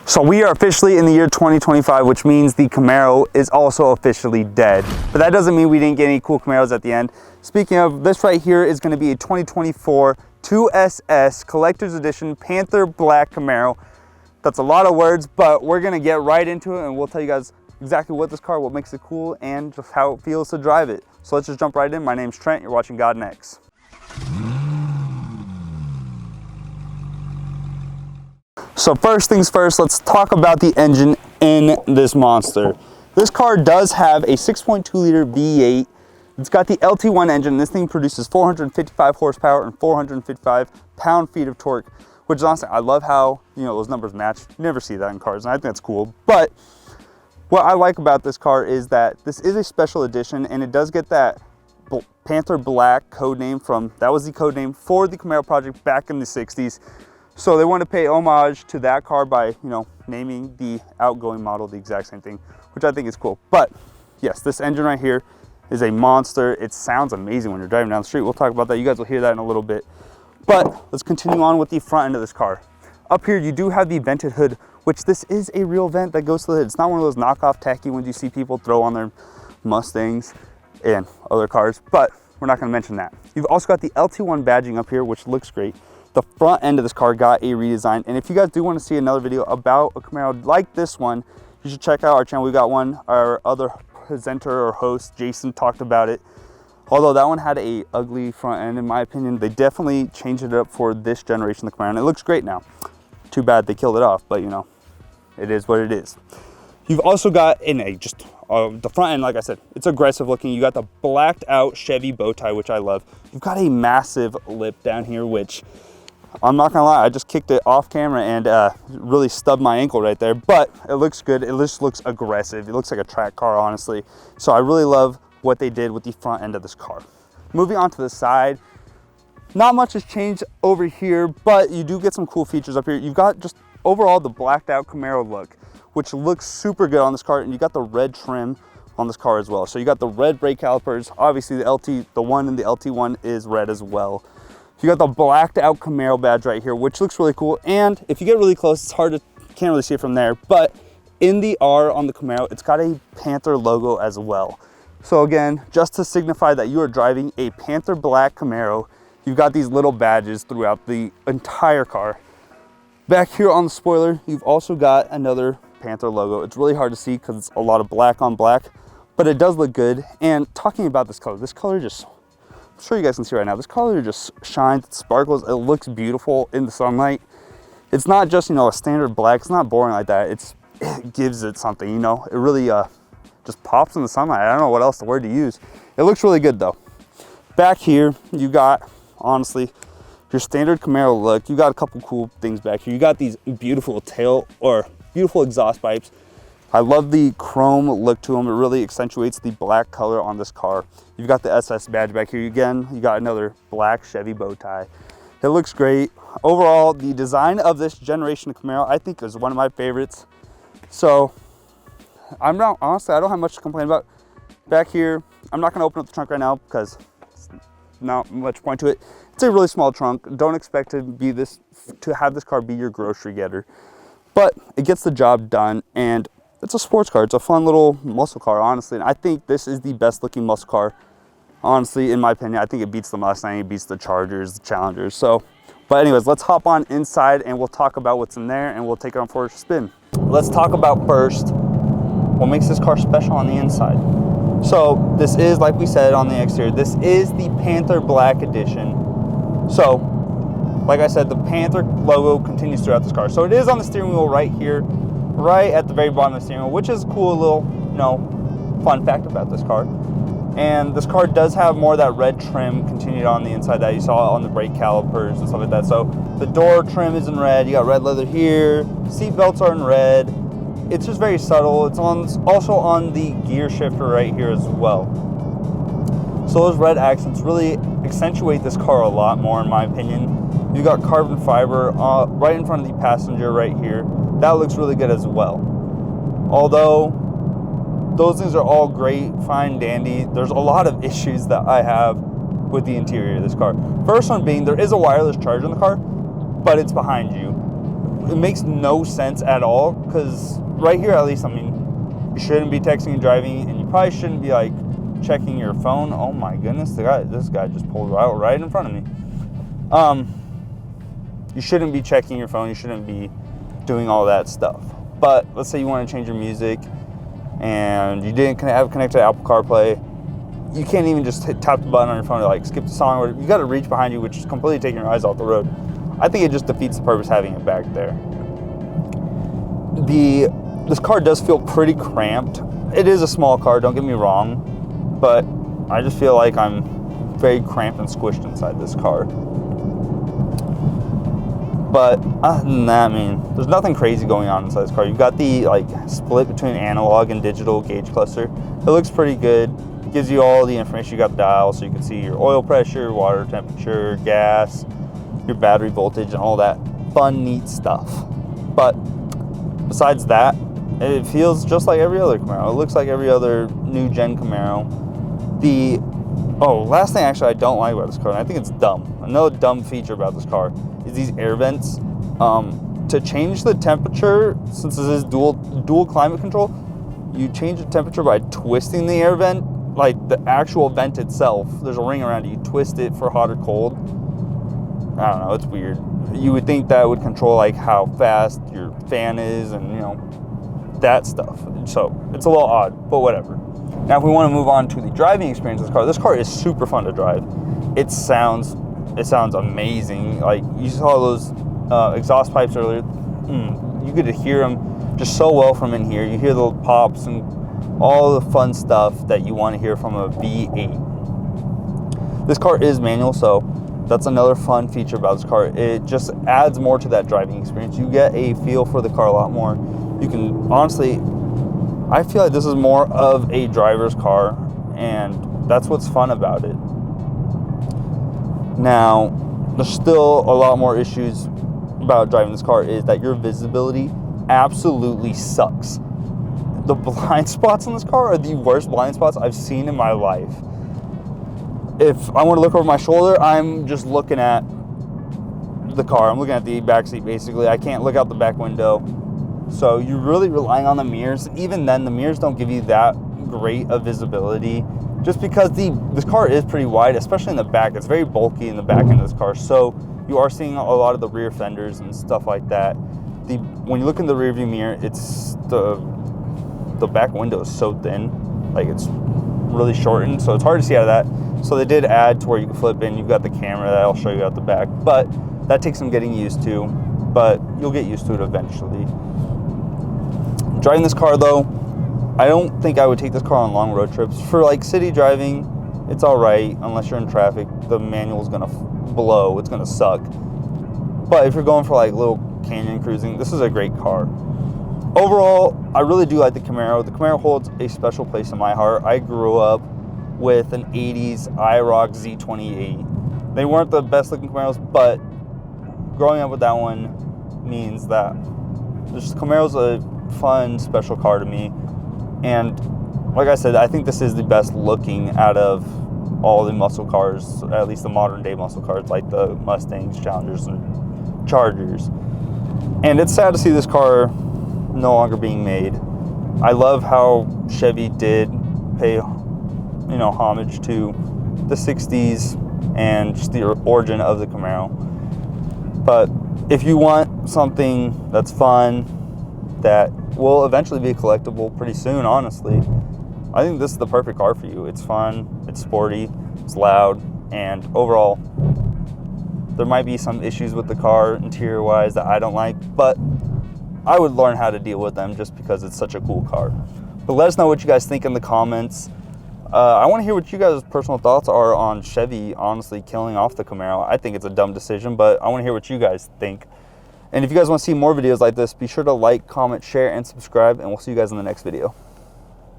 So we are officially in the year 2025, which means the Camaro is also officially dead. But that doesn't mean we didn't get any cool Camaros at the end. Speaking of, this right here is going to be a 2024 2SS Collector's Edition Panther Black Camaro. That's a lot of words, but we're going to get right into it and we'll tell you guys exactly what this car, what makes it cool, and just how it feels to drive it. So let's just jump right in. My name's Trent, you're watching GaudinX. So first things first, let's talk about the engine in this monster. This car does have a 6.2 liter V8. It's got the LT1 engine. This thing produces 455 horsepower and 455 pound-feet of torque, which is honestly, I love how, you know, those numbers match. You never see that in cars, and I think that's cool. But what I like about this car is that this is a special edition, and it does get that Panther Black code name from, that was the code name for the Camaro project back in the 60s. So they want to pay homage to that car by, you know, naming the outgoing model the exact same thing, which I think is cool. But yes, this engine right here is a monster. It sounds amazing when you're driving down the street. We'll talk about that. You guys will hear that in a little bit. But let's continue on with the front end of this car. Up here, you do have the vented hood, which this is a real vent that goes to the hood. It's not one of those knockoff tacky ones you see people throw on their Mustangs and other cars, but we're not going to mention that. You've also got the LT1 badging up here, which looks great. The front end of this car got a redesign, and if you guys do want to see another video about a Camaro like this one, you should check out our channel. We got one. Our other presenter or host, Jason, talked about it. Although that one had a ugly front end, in my opinion, they definitely changed it up for this generation of the Camaro, and it looks great now. Too bad they killed it off, but you know, it is what it is. You've also got in a just the front end, like I said, it's aggressive looking. You got the blacked out Chevy bow tie, which I love. You've got a massive lip down here, which I'm not gonna lie, I just kicked it off camera and really stubbed my ankle right there, but it looks good. It just looks aggressive. It looks like a track car, honestly. So I really love what they did with the front end of this car. Moving on to the side, not much has changed over here, but you do get some cool features up here. You've got just overall the blacked out Camaro look, which looks super good on this car, and you got the red trim on this car as well. So you got the red brake calipers. Obviously the one in the LT1 is red as well. You got the blacked out Camaro badge right here, which looks really cool. And if you get really close, it's hard to, can't really see it from there, but in the R on the Camaro, it's got a Panther logo as well. So again, just to signify that you are driving a Panther Black Camaro, you've got these little badges throughout the entire car. Back here on the spoiler, you've also got another Panther logo. It's really hard to see because it's a lot of black on black, but it does look good. And talking about this color just, I'm sure you guys can see right now, this color just shines, it sparkles, it looks beautiful in the sunlight. It's not just, you know, a standard black, it's not boring like that. It gives it something, you know, it really just pops in the sunlight. I don't know what else the word to use. It looks really good though. Back here, you got, honestly, your standard Camaro look. You got a couple cool things back here. You got these beautiful beautiful exhaust pipes. I love the chrome look to them. It really accentuates the black color on this car. You've got the SS badge back here. Again, you got another black Chevy bow tie. It looks great. Overall, the design of this generation of Camaro, I think, is one of my favorites. So, honestly, I don't have much to complain about. Back here, I'm not gonna open up the trunk right now because it's not much point to it. It's a really small trunk. Don't expect to have this car be your grocery getter, but it gets the job done, and it's a sports car. It's a fun little muscle car, honestly. And I think this is the best looking muscle car, honestly, in my opinion. I think it beats the Mustang, it beats the Chargers, the Challengers. So, but anyways, let's hop on inside and we'll talk about what's in there and we'll take it on for a spin. Let's talk about first what makes this car special on the inside. So this is, like we said on the exterior, this is the Panther Black Edition. So, like I said, the Panther logo continues throughout this car. So it is on the steering wheel right here, right at the very bottom of the steering wheel, which is a cool little, you know, fun fact about this car. And this car does have more of that red trim continued on the inside that you saw on the brake calipers and stuff like that. So the door trim is in red, you got red leather here, seat belts are in red. It's just very subtle. It's also on the gear shifter right here as well. So those red accents really accentuate this car a lot more, in my opinion. You got carbon fiber right in front of the passenger right here. That looks really good as well. Although those things are all great, fine, dandy, there's a lot of issues that I have with the interior of this car. First one being, there is a wireless charger in the car, but it's behind you. it makes no sense at all, because right here, at least, I mean, you shouldn't be texting and driving, and you probably shouldn't be like checking your phone. Oh my goodness, this guy just pulled out right in front of me. You shouldn't be checking your phone. You shouldn't be doing all that stuff. But let's say you want to change your music and you didn't have connected to Apple CarPlay. You can't even just tap the button on your phone to like skip the song, or you got to reach behind you, which is completely taking your eyes off the road. I think it just defeats the purpose having it back there. This car does feel pretty cramped. It is a small car, don't get me wrong, but I just feel like I'm very cramped and squished inside this car. But other than that, I mean, there's nothing crazy going on inside this car. You've got the like split between analog and digital gauge cluster. It looks pretty good. It gives you all the information. You got the dial, so you can see your oil pressure, water temperature, gas, your battery voltage, and all that fun, neat stuff. But besides that, it feels just like every other Camaro. It looks like every other new gen Camaro. Last thing actually I don't like about this car, and I think it's dumb. Another dumb feature about this car is these air vents. To change the temperature, since this is dual climate control, you change the temperature by twisting the air vent, like the actual vent itself. There's a ring around it. You twist it for hot or cold. I don't know, it's weird. You would think that would control like how fast your fan is and, you know, that stuff. So it's a little odd, but whatever. Now if we want to move on to the driving experience of this car is super fun to drive. It sounds amazing. Like you saw those exhaust pipes earlier. You could hear them just so well from in here. You hear the pops and all the fun stuff that you want to hear from a V8. This car is manual, so that's another fun feature about this car. It just adds more to that driving experience. You get a feel for the car a lot more. You can honestly, I feel like this is more of a driver's car, and that's what's fun about it. Now, there's still a lot more issues about driving this car, is that your visibility absolutely sucks. The blind spots in this car are the worst blind spots I've seen in my life. If I want to look over my shoulder, I'm just looking at the car. I'm looking at the back seat, basically. I can't look out the back window. So you're really relying on the mirrors. Even then, the mirrors don't give you that great of visibility, just because this car is pretty wide, especially in the back. It's very bulky in the back end of this car. So you are seeing a lot of the rear fenders and stuff like that. When you look in the rear view mirror, it's the back window is so thin, like it's really shortened, so it's hard to see out of that. So they did add to where you can flip in. You've got the camera that I'll show you out the back, but that takes some getting used to, but you'll get used to it eventually. Driving this car though, I don't think I would take this car on long road trips. For like city driving, it's all right, unless you're in traffic. The manual is gonna blow, it's gonna suck. But if you're going for like little canyon cruising, this is a great car. Overall, I really do like the Camaro. The Camaro holds a special place in my heart. I grew up with an 80s IROC Z28. They weren't the best looking Camaros, but growing up with that one means that Camaro's a fun, special car to me. And like I said, I think this is the best looking out of all the muscle cars, at least the modern day muscle cars, like the Mustangs, Challengers, and Chargers. And it's sad to see this car no longer being made. I love how Chevy did pay, homage to the 60s and just the origin of the Camaro. But if you want something that's fun, that will eventually be collectible pretty soon, honestly, I think this is the perfect car for you. It's fun, it's sporty, it's loud, and overall, there might be some issues with the car interior-wise that I don't like, but I would learn how to deal with them just because it's such a cool car. But let us know what you guys think in the comments. I want to hear what you guys' personal thoughts are on Chevy honestly killing off the Camaro. I think it's a dumb decision, but I want to hear what you guys think. And if you guys want to see more videos like this, be sure to like, comment, share, and subscribe, and we'll see you guys in the next video.